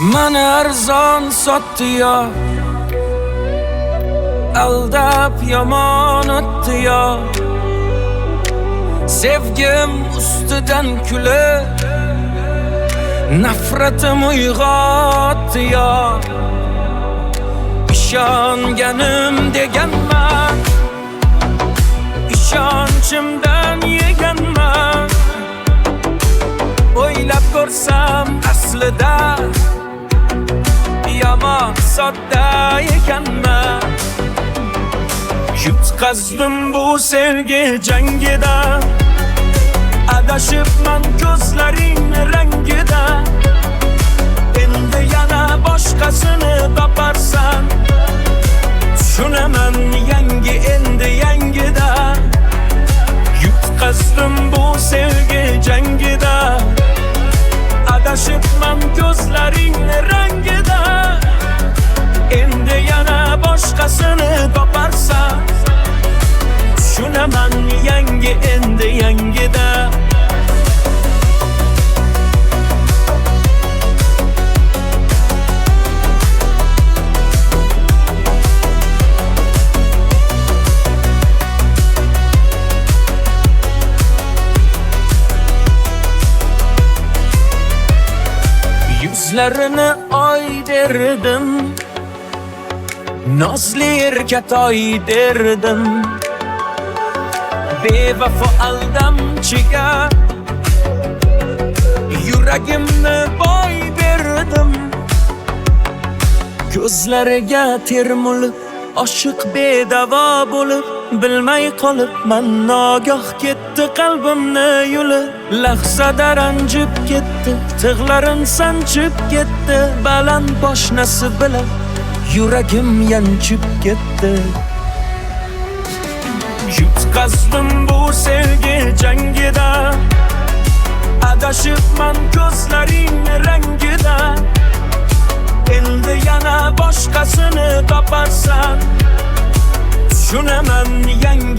Mani arzon sotdi yo, aldab yomon o'tdi yo. Sevgim ustidan kulib, nafratim uyg'otdi yo. İshonganim deganman, ishonchimdan yeganman. O'ylab ko'rsam aslida yomon sodda ekanman. Yutqazdim bu sevgi jangida, adashibman ko'zlaring rangida. Endi yana boshqasini toparsan, tushunaman yangi endi yangida. Yutqazdim bu sevgi jangida, adashibman ko'zlaring rangida. Endi yana boshqasini toparsan, tushunaman yangi endi yangida. Yuzlarini oy derdim, nozli erkatoy derdim. Bevafo aldamchiga yuragimni boy berdim. Ko'zlariga termulib, oshiq bedavo bo'lib, bilmay qolibman nogoh ketdi qalbimni yulib. Lahzada ranjib ketdi, tig'larim sanchib ketdi. Baland poshnasi bilan yuragim yanchib ketdi. Yutqazdim bu sevgi jangida, adashibman ko'zlaring rangida. Endi yana boshqasini toparsan, tushunaman yangi